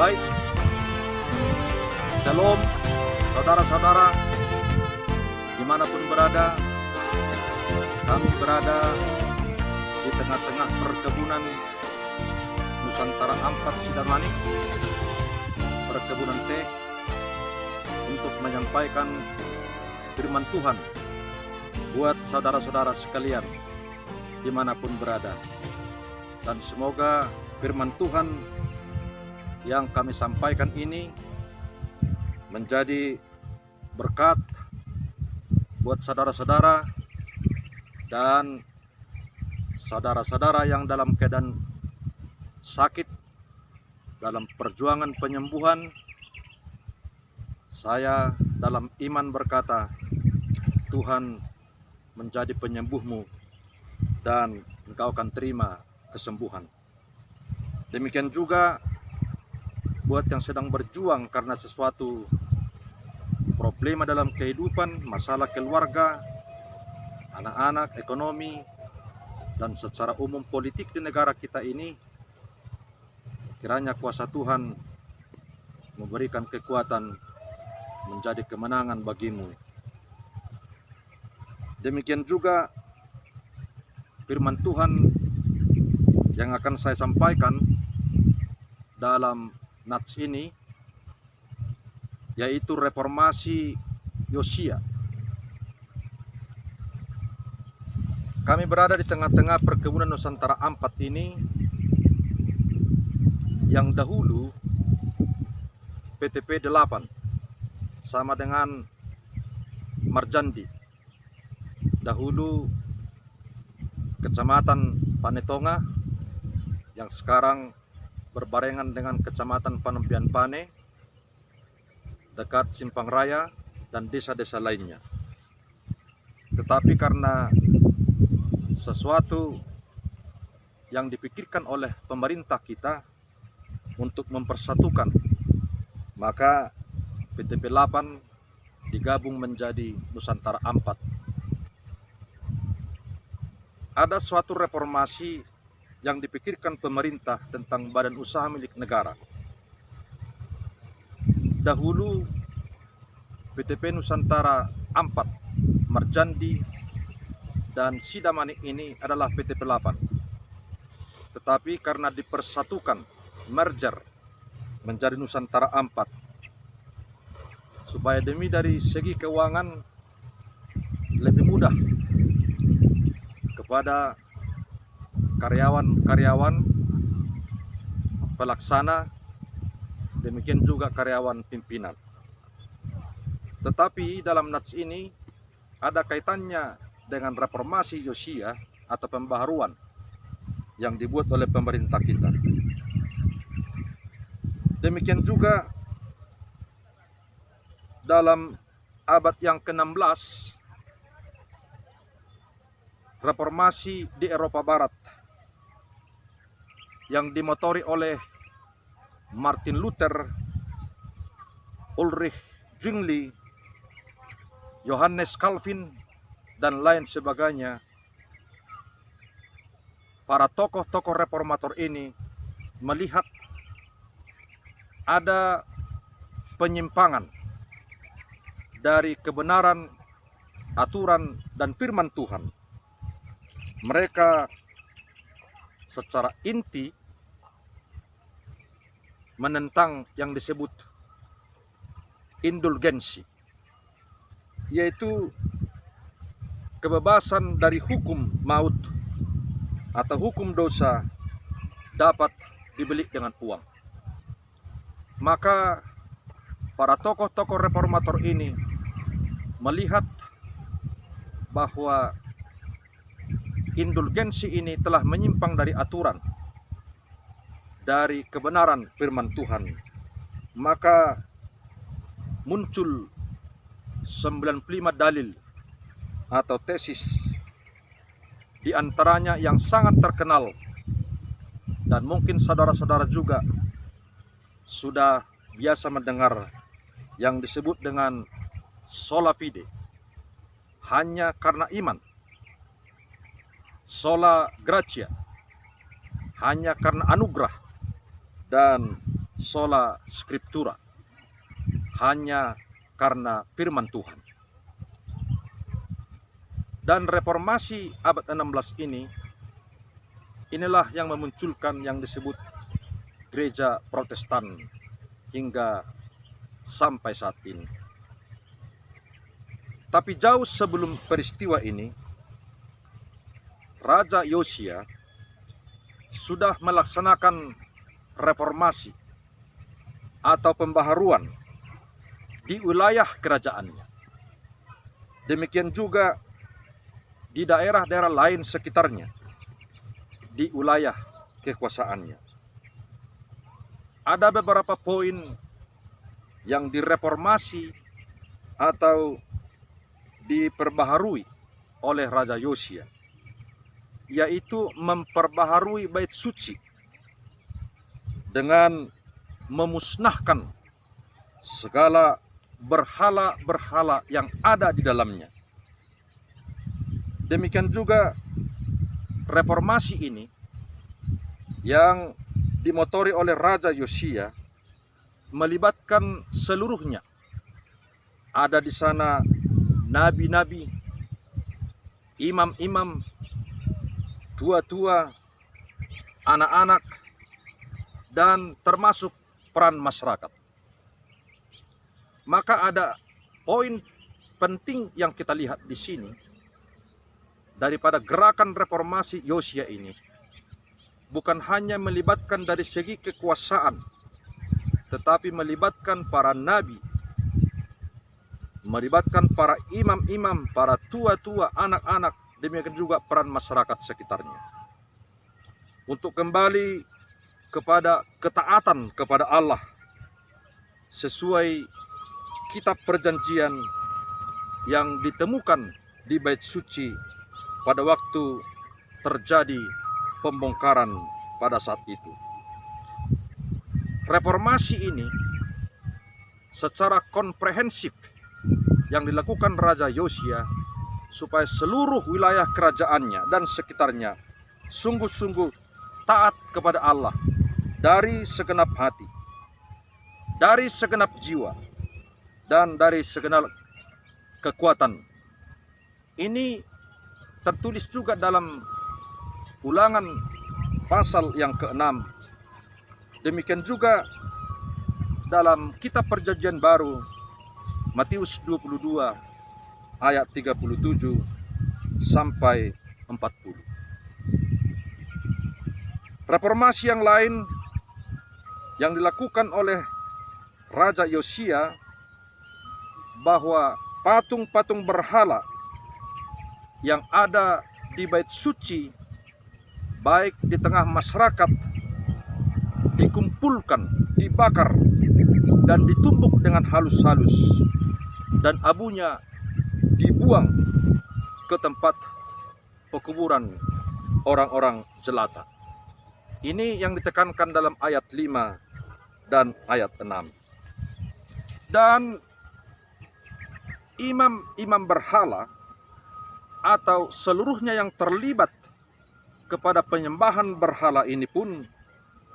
Baik, Shalom saudara-saudara dimanapun berada. Kami berada di tengah-tengah perkebunan Nusantara Ampat Sidamani, perkebunan teh, untuk menyampaikan firman Tuhan buat saudara-saudara sekalian dimanapun berada. Dan semoga firman Tuhan yang kami sampaikan ini menjadi berkat buat saudara-saudara dan saudara-saudara yang dalam keadaan sakit, dalam perjuangan penyembuhan. Saya dalam iman berkata, Tuhan menjadi penyembuhmu dan engkau akan terima kesembuhan. Demikian juga buat yang sedang berjuang karena sesuatu problema dalam kehidupan, masalah keluarga, anak-anak, ekonomi, dan secara umum politik di negara kita ini. Kiranya kuasa Tuhan memberikan kekuatan menjadi kemenangan bagimu. Demikian juga firman Tuhan yang akan saya sampaikan dalam nats ini, yaitu reformasi Yosia. Kami berada di tengah-tengah perkebunan Nusantara Ampat ini, yang dahulu PTP 8 sama dengan Marjandi. Dahulu Kecamatan Panetonga yang sekarang berbarengan dengan Kecamatan Panempian Pane, dekat Simpang Raya dan desa-desa lainnya. Tetapi karena sesuatu yang dipikirkan oleh pemerintah kita untuk mempersatukan, maka PTP 8 digabung menjadi Nusantara Ampat. Ada suatu reformasi yang dipikirkan pemerintah tentang badan usaha milik negara. Dahulu PTP Nusantara Ampat, Marjandi, dan Sidamani ini adalah PTP 8. Tetapi karena dipersatukan, merger menjadi Nusantara Ampat, supaya demi dari segi keuangan lebih mudah kepada karyawan-karyawan pelaksana, demikian juga karyawan pimpinan. Tetapi dalam nats ini ada kaitannya dengan reformasi Yosia atau pembaharuan yang dibuat oleh pemerintah kita. Demikian juga dalam abad yang ke-16, reformasi di Eropa Barat yang dimotori oleh Martin Luther, Ulrich Zwingli, Johannes Calvin, dan lain sebagainya. Para tokoh-tokoh reformator ini melihat ada penyimpangan dari kebenaran, aturan, dan firman Tuhan. Mereka secara inti menentang yang disebut indulgensi, yaitu kebebasan dari hukum maut atau hukum dosa dapat dibeli dengan uang. Maka para tokoh-tokoh reformator ini melihat bahwa indulgensi ini telah menyimpang dari aturan, dari kebenaran firman Tuhan. Maka muncul 95 dalil atau tesis, di antaranya yang sangat terkenal dan mungkin saudara-saudara juga sudah biasa mendengar, yang disebut dengan sola fide, hanya karena iman. Sola gratia, hanya karena anugerah. Dan sola scriptura, hanya karena firman Tuhan. Dan reformasi abad 16 inilah yang memunculkan yang disebut gereja Protestan hingga sampai saat ini. Tapi jauh sebelum peristiwa ini, Raja Yosia sudah melaksanakan reformasi atau pembaharuan di wilayah kerajaannya. Demikian juga di daerah-daerah lain sekitarnya, di wilayah kekuasaannya. Ada beberapa poin yang direformasi atau diperbaharui oleh Raja Yosia, yaitu memperbaharui bait suci dengan memusnahkan segala berhala-berhala yang ada di dalamnya. Demikian juga reformasi ini yang dimotori oleh Raja Yosia melibatkan seluruhnya. Ada di sana nabi-nabi, imam-imam, tua-tua, anak-anak, dan termasuk peran masyarakat. Maka ada poin penting yang kita lihat di sini daripada gerakan reformasi Yosia ini, bukan hanya melibatkan dari segi kekuasaan, tetapi melibatkan para nabi, melibatkan para imam-imam, para tua-tua, anak-anak, demikian juga peran masyarakat sekitarnya, untuk kembali kepada ketaatan kepada Allah sesuai kitab perjanjian yang ditemukan di bait suci pada waktu terjadi pembongkaran pada saat itu. Reformasi ini secara komprehensif yang dilakukan Raja Yosia supaya seluruh wilayah kerajaannya dan sekitarnya sungguh-sungguh taat kepada Allah dari segenap hati, dari segenap jiwa, dan dari segenap kekuatan. Ini tertulis juga dalam Ulangan pasal yang ke-6. Demikian juga dalam kitab perjanjian baru Matius 22 ayat 37 sampai 40. Reformasi yang lain yang dilakukan oleh Raja Yosia, bahwa patung-patung berhala yang ada di bait suci, baik di tengah masyarakat, dikumpulkan, dibakar, dan ditumbuk dengan halus-halus, dan abunya dibuang ke tempat pekuburan orang-orang jelata. Ini yang ditekankan dalam ayat 5 dan ayat 6. Dan imam-imam berhala atau seluruhnya yang terlibat kepada penyembahan berhala ini pun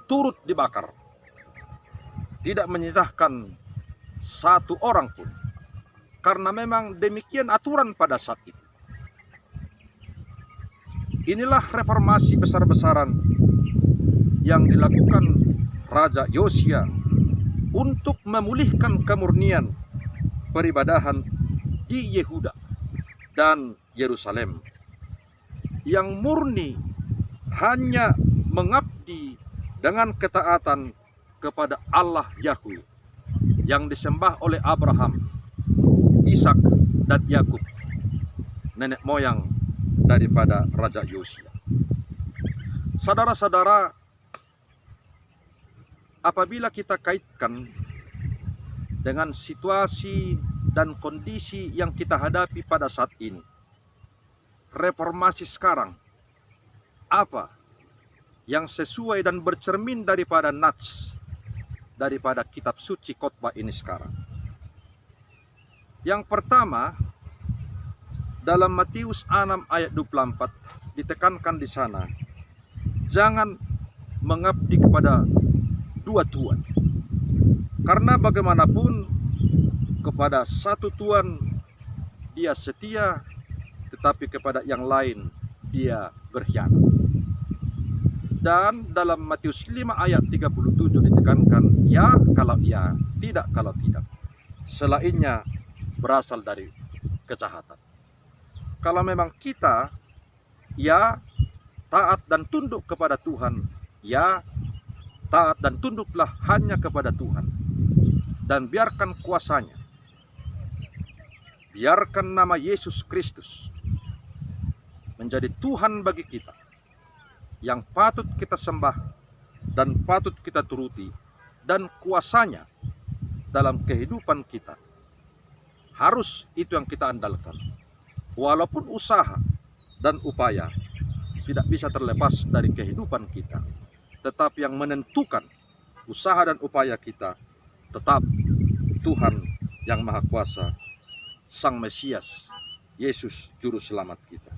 turut dibakar. Tidak menyisahkan satu orang pun, karena memang demikian aturan pada saat itu. Inilah reformasi besar-besaran yang dilakukan Raja Yosia untuk memulihkan kemurnian peribadahan di Yehuda dan Yerusalem, yang murni hanya mengabdi dengan ketaatan kepada Allah Yahweh yang disembah oleh Abraham, Ishak, dan Yakub, nenek moyang daripada Raja Yosia. Saudara-saudara, apabila kita kaitkan dengan situasi dan kondisi yang kita hadapi pada saat ini, reformasi sekarang, apa yang sesuai dan bercermin daripada nats, daripada kitab suci khotbah ini sekarang? Yang pertama, dalam Matius 6 ayat 24 ditekankan di sana, jangan mengabdi kepada dua tuan. Karena bagaimanapun kepada satu Tuhan dia setia, tetapi kepada yang lain dia berkhianat. Dan dalam Matius 5 ayat 37 ditekankan, ya kalau ya, tidak kalau tidak. Selainnya berasal dari kejahatan. Kalau memang kita ya taat dan tunduk kepada Tuhan, ya taat dan tunduklah hanya kepada Tuhan. Dan biarkan kuasanya, biarkan nama Yesus Kristus menjadi Tuhan bagi kita, yang patut kita sembah dan patut kita turuti, dan kuasanya dalam kehidupan kita. Harus itu yang kita andalkan. Walaupun usaha dan upaya tidak bisa terlepas dari kehidupan kita, tetapi yang menentukan usaha dan upaya kita tetap Tuhan yang Maha Kuasa, Sang Mesias, Yesus Juru Selamat kita.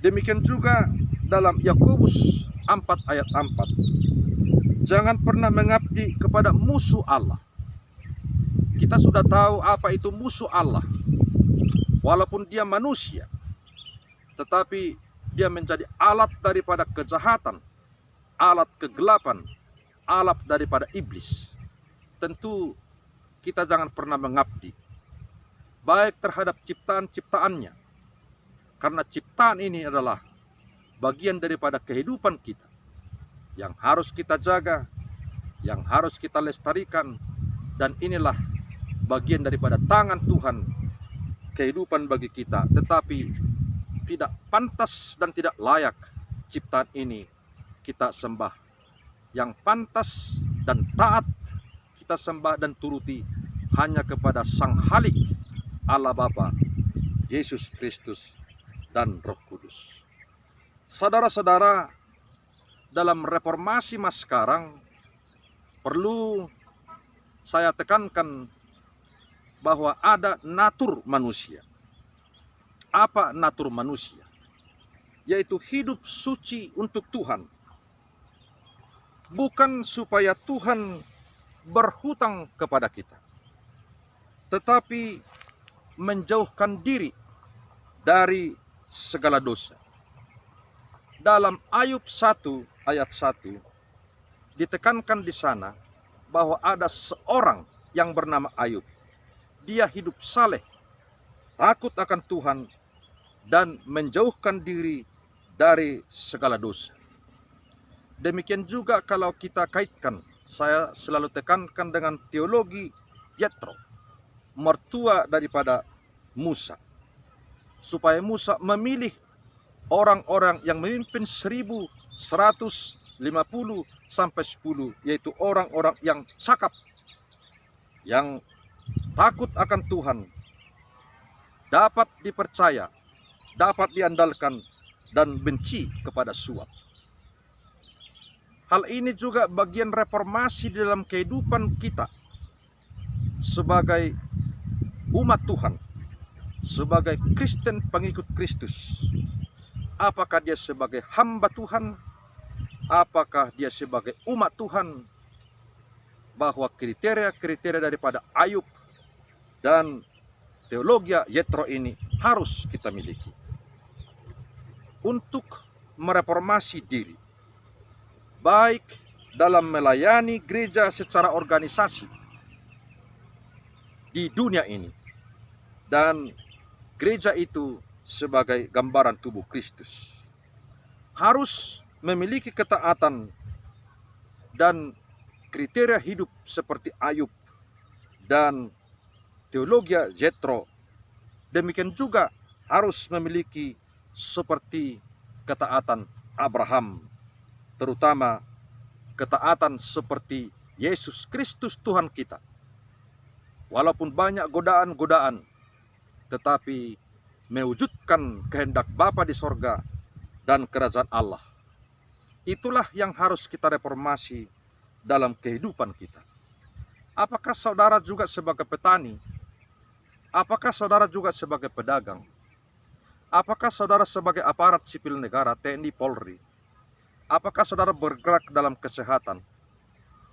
Demikian juga dalam Yakobus 4 ayat 4. Jangan pernah mengabdi kepada musuh Allah. Kita sudah tahu apa itu musuh Allah. Walaupun dia manusia, tetapi dia menjadi alat daripada kejahatan, alat kegelapan, alat daripada iblis. Tentu kita jangan pernah mengabdi baik terhadap ciptaan-ciptaannya, karena ciptaan ini adalah bagian daripada kehidupan kita yang harus kita jaga, yang harus kita lestarikan, dan inilah bagian daripada tangan Tuhan kehidupan bagi kita. Tetapi tidak pantas dan tidak layak ciptaan ini kita sembah. Yang pantas dan taat kita sembah dan turuti hanya kepada Sang Halik, Allah Bapa, Yesus Kristus, dan Roh Kudus. Saudara-saudara, dalam reformasi mas sekarang perlu saya tekankan bahwa ada natur manusia. Apa natur manusia? Yaitu hidup suci untuk Tuhan. Bukan supaya Tuhan berhutang kepada kita, tetapi menjauhkan diri dari segala dosa. Dalam Ayub 1 ayat 1 ditekankan di sana bahwa ada seorang yang bernama Ayub. Dia hidup saleh, takut akan Tuhan, dan menjauhkan diri dari segala dosa. Demikian juga kalau kita kaitkan, saya selalu tekankan dengan teologi Yetro, mertua daripada Musa, supaya Musa memilih orang-orang yang memimpin 1150 sampai 10, yaitu orang-orang yang cakap, yang takut akan Tuhan, dapat dipercaya, dapat diandalkan, dan benci kepada suap. Hal ini juga bagian reformasi dalam kehidupan kita sebagai umat Tuhan, sebagai Kristen pengikut Kristus. Apakah dia sebagai hamba Tuhan, apakah dia sebagai umat Tuhan, bahwa kriteria-kriteria daripada Ayub dan teologi Yetro ini harus kita miliki untuk mereformasi diri, baik dalam melayani gereja secara organisasi di dunia ini, dan gereja itu sebagai gambaran tubuh Kristus harus memiliki ketaatan dan kriteria hidup seperti Ayub dan teologi Yetro. Demikian juga harus memiliki seperti ketaatan Abraham, terutama ketaatan seperti Yesus Kristus Tuhan kita. Walaupun banyak godaan-godaan, tetapi mewujudkan kehendak Bapa di sorga dan kerajaan Allah. Itulah yang harus kita reformasi dalam kehidupan kita. Apakah saudara juga sebagai petani? Apakah saudara juga sebagai pedagang? Apakah saudara sebagai aparat sipil negara, TNI, Polri? Apakah saudara bergerak dalam kesehatan?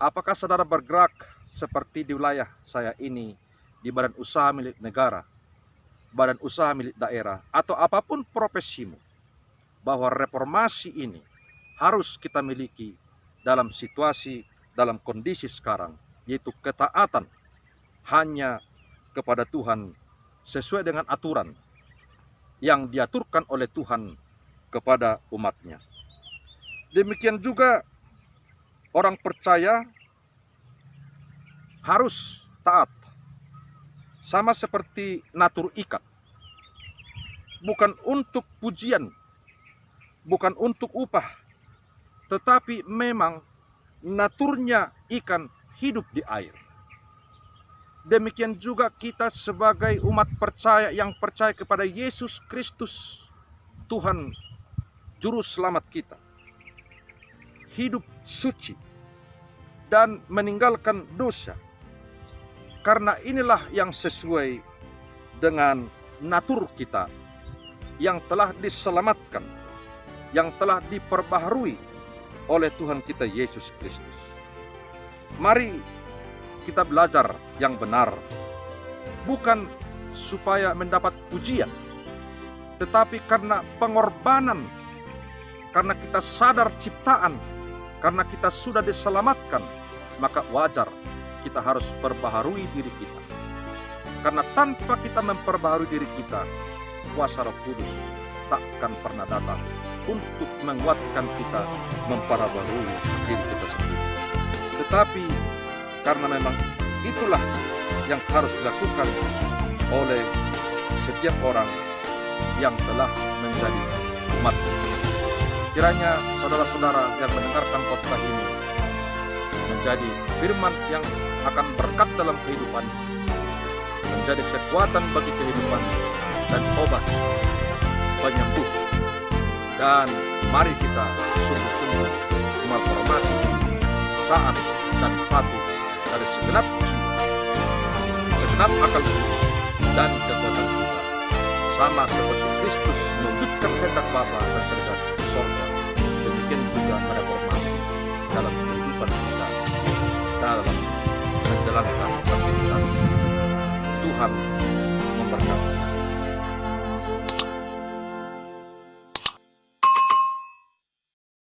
Apakah saudara bergerak seperti di wilayah saya ini, di badan usaha milik negara, badan usaha milik daerah, atau apapun profesimu, bahwa reformasi ini harus kita miliki dalam situasi, dalam kondisi sekarang, yaitu ketaatan hanya kepada Tuhan sesuai dengan aturan yang diaturkan oleh Tuhan kepada umatnya. Demikian juga orang percaya harus taat, sama seperti natur ikan, bukan untuk pujian, bukan untuk upah, tetapi memang naturnya ikan hidup di air. Demikian juga kita sebagai umat percaya yang percaya kepada Yesus Kristus, Tuhan Juru Selamat kita, hidup suci dan meninggalkan dosa, karena inilah yang sesuai dengan natur kita yang telah diselamatkan, yang telah diperbaharui oleh Tuhan kita Yesus Kristus. Mari kita belajar yang benar, bukan supaya mendapat pujian, tetapi karena pengorbanan, karena kita sadar ciptaan, karena kita sudah diselamatkan, maka wajar kita harus perbaharui diri kita. Karena tanpa kita memperbaharui diri kita, kuasa Roh Kudus takkan pernah datang untuk menguatkan kita memperbaharui diri kita sendiri. Tetapi karena memang itulah yang harus dilakukan oleh setiap orang yang telah menjadi umat. Kiranya saudara-saudara yang mendengarkan khotbah ini menjadi firman yang akan berkat dalam kehidupan, menjadi kekuatan bagi kehidupan dan obat penyembuh. Dan mari kita sungguh-sungguh reformasi, taat dan patuh dari segenap akal dan kekuatan kita, sama seperti Kristus mewujudkan kehendak Bapa dan kerja di sorga. Demikian juga reformasi dalam kehidupan kita, dalam menjalankan aktivitas. Tuhan memberkati.